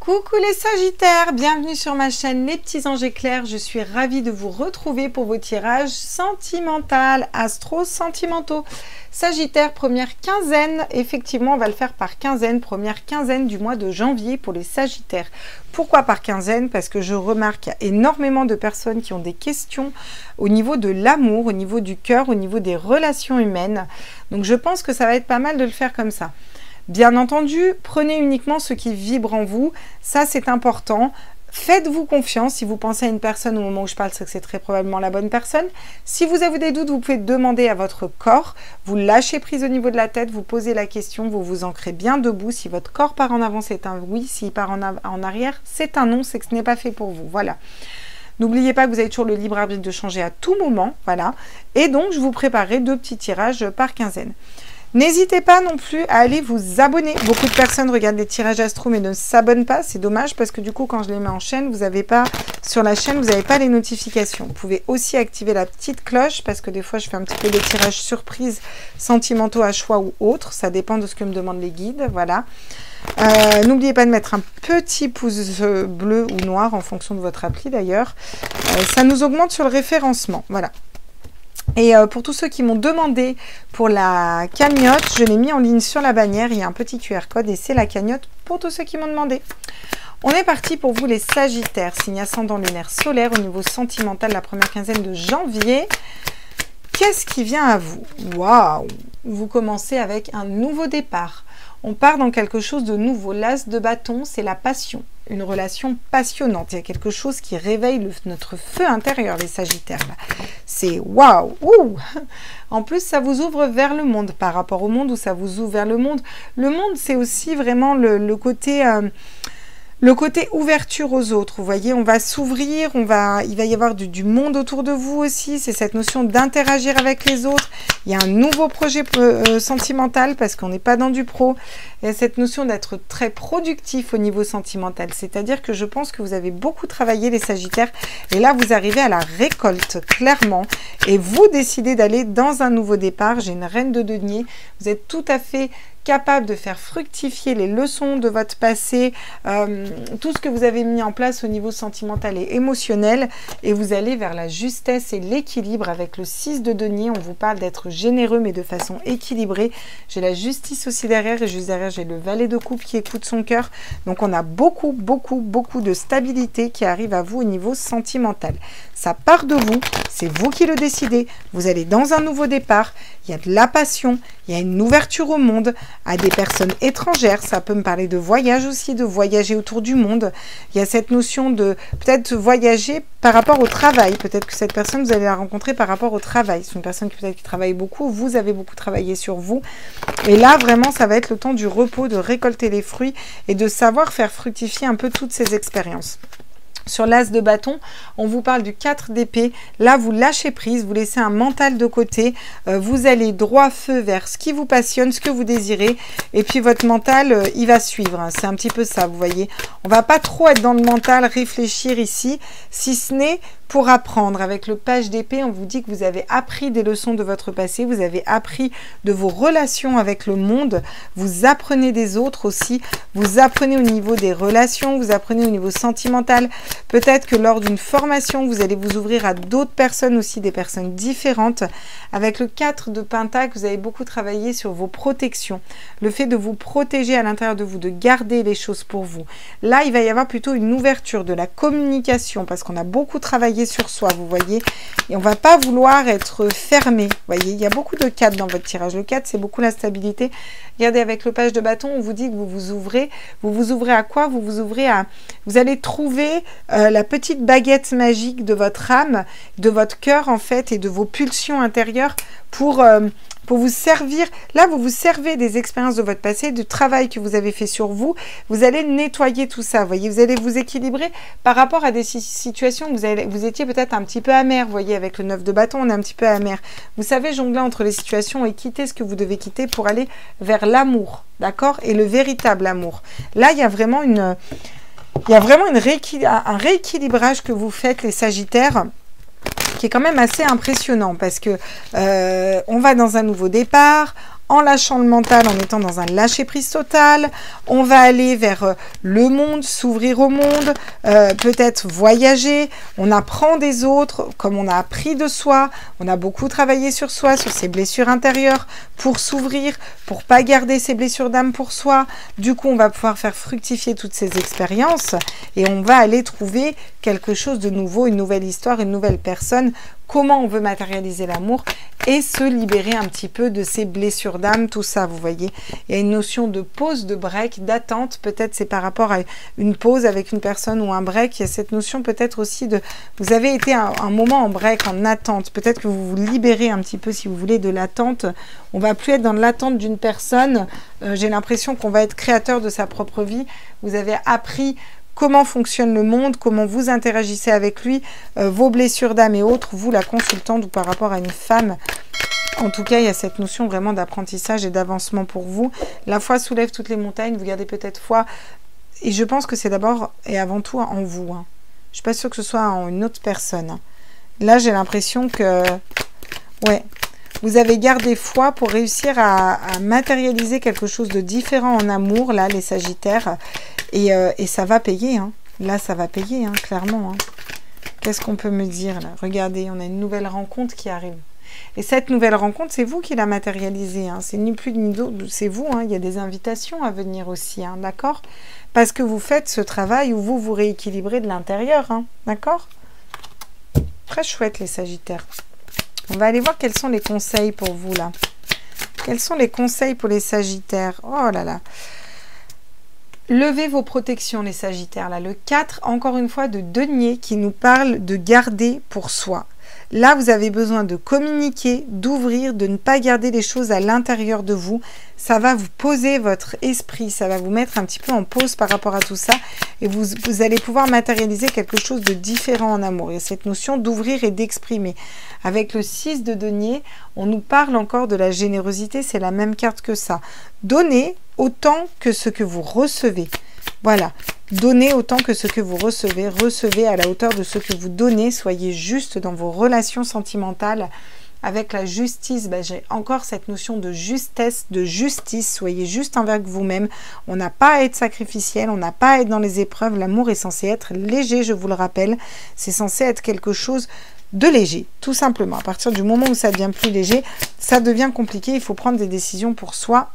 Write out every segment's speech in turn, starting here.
Coucou les Sagittaires, bienvenue sur ma chaîne Les Petits Anges Éclairs. Je suis ravie de vous retrouver pour vos tirages sentimentaux, astro-sentimentaux. Sagittaire, première quinzaine, effectivement on va le faire par quinzaine, première quinzaine du mois de janvier pour les Sagittaires. Pourquoi par quinzaine? Parce que je remarque qu'il y a énormément de personnes qui ont des questions au niveau de l'amour, au niveau du cœur, au niveau des relations humaines. Donc je pense que ça va être pas mal de le faire comme ça. Bien entendu, prenez uniquement ce qui vibre en vous, ça c'est important. Faites-vous confiance, si vous pensez à une personne au moment où je parle, c'est que c'est très probablement la bonne personne. Si vous avez des doutes, vous pouvez demander à votre corps, vous lâchez prise au niveau de la tête, vous posez la question, vous vous ancrez bien debout. Si votre corps part en avant, c'est un oui, s'il part en arrière, c'est un non, c'est que ce n'est pas fait pour vous, voilà. N'oubliez pas que vous avez toujours le libre arbitre de changer à tout moment, voilà. Et donc, je vous préparerai 2 petits tirages par quinzaine. N'hésitez pas non plus à aller vous abonner. Beaucoup de personnes regardent les tirages astro mais ne s'abonnent pas. C'est dommage parce que du coup, quand je les mets en chaîne, vous n'avez pas, sur la chaîne, vous n'avez pas les notifications. Vous pouvez aussi activer la petite cloche parce que des fois, je fais un petit peu des tirages surprises sentimentaux à choix ou autres. Ça dépend de ce que me demandent les guides. Voilà. N'oubliez pas de mettre un petit pouce bleu ou noir en fonction de votre appli d'ailleurs. Ça nous augmente sur le référencement. Voilà. Et pour tous ceux qui m'ont demandé pour la cagnotte, je l'ai mis en ligne sur la bannière. Il y a un petit QR code et c'est la cagnotte pour tous ceux qui m'ont demandé. On est parti pour vous les Sagittaires, signe ascendant lunaire solaire au niveau sentimental, la première quinzaine de janvier. Qu'est-ce qui vient à vous? Waouh! Vous commencez avec un nouveau départ. On part dans quelque chose de nouveau. L'as de bâton, c'est la passion. Une relation passionnante. Il y a quelque chose qui réveille notre feu intérieur, les Sagittaires. C'est waouh! En plus, ça vous ouvre vers le monde par rapport au monde où ça vous ouvre vers le monde. Le monde, c'est aussi vraiment le côté... le côté ouverture aux autres, vous voyez, on va s'ouvrir, il va y avoir du monde autour de vous aussi, c'est cette notion d'interagir avec les autres. Il y a un nouveau projet sentimental parce qu'on n'est pas dans du pro. Il y a cette notion d'être très productif au niveau sentimental, c'est-à-dire que je pense que vous avez beaucoup travaillé les Sagittaires et là vous arrivez à la récolte clairement et vous décidez d'aller dans un nouveau départ. J'ai une reine de denier, vous êtes tout à fait capable de faire fructifier les leçons de votre passé, tout ce que vous avez mis en place au niveau sentimental et émotionnel, et vous allez vers la justesse et l'équilibre avec le 6 de denier. On vous parle d'être généreux mais de façon équilibrée. J'ai la justice aussi derrière, et juste derrière j'ai le valet de coupe qui écoute son cœur. Donc on a beaucoup de stabilité qui arrive à vous au niveau sentimental. Ça part de vous, c'est vous qui le décidez. Vous allez dans un nouveau départ, il y a de la passion, il y a une ouverture au monde, à des personnes étrangères. Ça peut me parler de voyage aussi, de voyager autour du monde. Il y a cette notion de peut-être voyager par rapport au travail. Peut-être que cette personne, vous allez la rencontrer par rapport au travail. C'est une personne qui peut-être qui travaille beaucoup. Vous avez beaucoup travaillé sur vous. Et là, vraiment, ça va être le temps du repos, de récolter les fruits et de savoir faire fructifier un peu toutes ces expériences. Sur l'as de bâton, on vous parle du 4 d'épée. Là, vous lâchez prise, vous laissez un mental de côté. Vous allez droit feu vers ce qui vous passionne, ce que vous désirez. Et puis, votre mental, il va suivre. C'est un petit peu ça, vous voyez. On va pas trop être dans le mental, réfléchir ici, si ce n'est pour apprendre. Avec le page d'épée, on vous dit que vous avez appris des leçons de votre passé, vous avez appris de vos relations avec le monde, vous apprenez des autres aussi, vous apprenez au niveau des relations, vous apprenez au niveau sentimental. Peut-être que lors d'une formation, vous allez vous ouvrir à d'autres personnes aussi, des personnes différentes. Avec le 4 de Pentacle, vous avez beaucoup travaillé sur vos protections, le fait de vous protéger à l'intérieur de vous, de garder les choses pour vous. Là, il va y avoir plutôt une ouverture de la communication parce qu'on a beaucoup travaillé sur soi, vous voyez, et on va pas vouloir être fermé, vous voyez, il y a beaucoup de 4 dans votre tirage. Le 4, c'est beaucoup la stabilité. Regardez, avec le page de bâton, on vous dit que vous vous ouvrez à quoi? Vous vous ouvrez à, vous allez trouver la petite baguette magique de votre âme, de votre cœur en fait, et de vos pulsions intérieures pour vous servir. Là, vous vous servez des expériences de votre passé, du travail que vous avez fait sur vous. Vous allez nettoyer tout ça, vous voyez. Vous allez vous équilibrer par rapport à des situations où vous étiez peut-être un petit peu amer. Vous voyez, avec le 9 de bâton, on est un petit peu amer. Vous savez jongler entre les situations et quitter ce que vous devez quitter pour aller vers l'amour, d'accord? Et le véritable amour. Là, il y a vraiment un rééquilibrage que vous faites, les Sagittaires, qui est quand même assez impressionnant parce que on va dans un nouveau départ. en lâchant le mental, en étant dans un lâcher-prise total. On va aller vers le monde, s'ouvrir au monde, peut-être voyager. On apprend des autres, comme on a appris de soi. On a beaucoup travaillé sur soi, sur ses blessures intérieures, pour s'ouvrir, pour pas garder ses blessures d'âme pour soi. Du coup, on va pouvoir faire fructifier toutes ces expériences et on va aller trouver quelque chose de nouveau, une nouvelle histoire, une nouvelle personne, comment on veut matérialiser l'amour et se libérer un petit peu de ces blessures d'âme, tout ça, vous voyez. Il y a une notion de pause, de break, d'attente, peut-être c'est par rapport à une pause avec une personne ou un break, il y a cette notion peut-être aussi de, vous avez été un moment en break, en attente, peut-être que vous vous libérez un petit peu, si vous voulez, de l'attente. On va plus être dans l'attente d'une personne, j'ai l'impression qu'on va être créateur de sa propre vie. Vous avez appris comment fonctionne le monde, comment vous interagissez avec lui, vos blessures d'âme et autres, vous la consultante ou par rapport à une femme. En tout cas, il y a cette notion vraiment d'apprentissage et d'avancement pour vous. La foi soulève toutes les montagnes, vous gardez peut-être foi. Et je pense que c'est d'abord et avant tout en vous. Hein. Je ne suis pas sûre que ce soit en une autre personne. Hein. Là, j'ai l'impression que... Ouais. Vous avez gardé foi pour réussir à matérialiser quelque chose de différent en amour, là, les Sagittaires. Et ça va payer. Hein. Là, ça va payer, hein, clairement. Hein. Qu'est-ce qu'on peut me dire, là? Regardez, on a une nouvelle rencontre qui arrive. Et cette nouvelle rencontre, c'est vous qui la matérialisez. Hein. C'est ni plus ni d'autre, c'est vous. Hein. Il y a des invitations à venir aussi, hein, d'accord? Parce que vous faites ce travail où vous vous rééquilibrez de l'intérieur, hein, d'accord? Très chouette, les Sagittaires. On va aller voir quels sont les conseils pour vous, là. Quels sont les conseils pour les Sagittaires? Oh là là. Levez vos protections, les Sagittaires. Là, le 4, encore une fois, de denier qui nous parle de garder pour soi. Là, vous avez besoin de communiquer, d'ouvrir, de ne pas garder les choses à l'intérieur de vous. Ça va vous poser votre esprit, ça va vous mettre un petit peu en pause par rapport à tout ça. Et vous allez pouvoir matérialiser quelque chose de différent en amour. Il y a cette notion d'ouvrir et d'exprimer. Avec le 6 de denier, on nous parle encore de la générosité. C'est la même carte que ça. Donnez autant que ce que vous recevez. Voilà, donnez autant que ce que vous recevez, recevez à la hauteur de ce que vous donnez, soyez juste dans vos relations sentimentales. Avec la justice, ben, j'ai encore cette notion de justesse, de justice, soyez juste envers vous-même. On n'a pas à être sacrificiel, on n'a pas à être dans les épreuves, l'amour est censé être léger, je vous le rappelle, c'est censé être quelque chose de léger, tout simplement. À partir du moment où ça devient plus léger, ça devient compliqué, il faut prendre des décisions pour soi,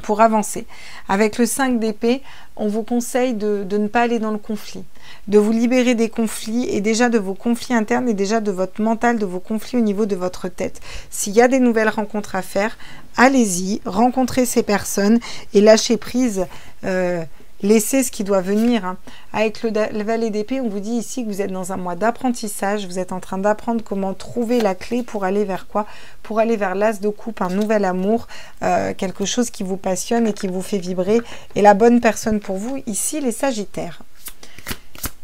pour avancer. Avec le 5 d'épée, on vous conseille de ne pas aller dans le conflit, de vous libérer des conflits et déjà de vos conflits internes et déjà de votre mental, de vos conflits au niveau de votre tête. S'il y a des nouvelles rencontres à faire, allez-y, rencontrez ces personnes et lâchez prise, laissez ce qui doit venir. Hein. Avec le valet d'épée, on vous dit ici que vous êtes dans un mois d'apprentissage, vous êtes en train d'apprendre comment trouver la clé pour aller vers quoi? Pour aller vers l'as de coupe, un nouvel amour, quelque chose qui vous passionne et qui vous fait vibrer. Et la bonne personne pour vous, ici, les Sagittaires.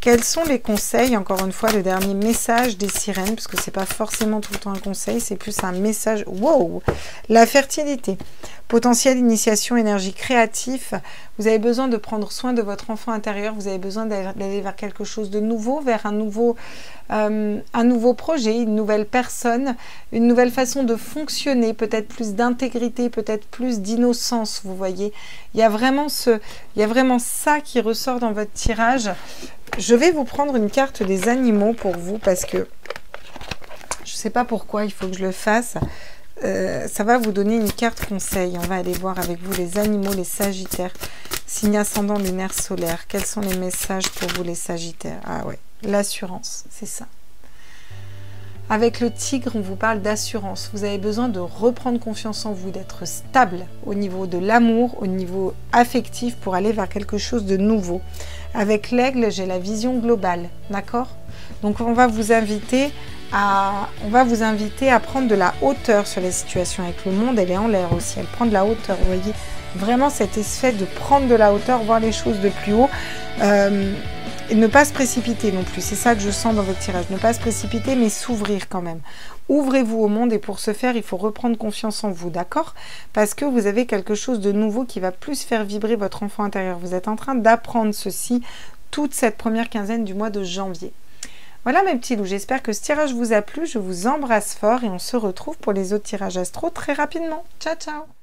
Quels sont les conseils? Encore une fois, le dernier message des sirènes, parce que c'est pas forcément tout le temps un conseil, c'est plus un message. Wow! La fertilité, potentiel, initiation, énergie créative. Vous avez besoin de prendre soin de votre enfant intérieur. Vous avez besoin d'aller vers quelque chose de nouveau, vers un nouveau projet, une nouvelle personne, une nouvelle façon de fonctionner, peut-être plus d'intégrité, peut-être plus d'innocence. Vous voyez, il y a vraiment ça qui ressort dans votre tirage. Je vais vous prendre une carte des animaux pour vous parce que je ne sais pas pourquoi il faut que je le fasse. Ça va vous donner une carte conseil. On va aller voir avec vous les animaux, les Sagittaires, signe ascendant lunaire solaire. Quels sont les messages pour vous les Sagittaires? Ah ouais, l'assurance, c'est ça. Avec le tigre, on vous parle d'assurance. Vous avez besoin de reprendre confiance en vous, d'être stable au niveau de l'amour, au niveau affectif pour aller vers quelque chose de nouveau. Avec l'aigle, j'ai la vision globale, d'accord? Donc on va vous inviter à prendre de la hauteur sur la situation. Avec le monde, elle est en l'air aussi, elle prend de la hauteur. Vous voyez, vraiment cet effet de prendre de la hauteur, voir les choses de plus haut. Et ne pas se précipiter non plus, c'est ça que je sens dans votre tirage. Ne pas se précipiter, mais s'ouvrir quand même. Ouvrez-vous au monde et pour ce faire, il faut reprendre confiance en vous, d'accord? Parce que vous avez quelque chose de nouveau qui va plus faire vibrer votre enfant intérieur. Vous êtes en train d'apprendre ceci toute cette première quinzaine du mois de janvier. Voilà mes petits loups, j'espère que ce tirage vous a plu. Je vous embrasse fort et on se retrouve pour les autres tirages astro très rapidement. Ciao, ciao!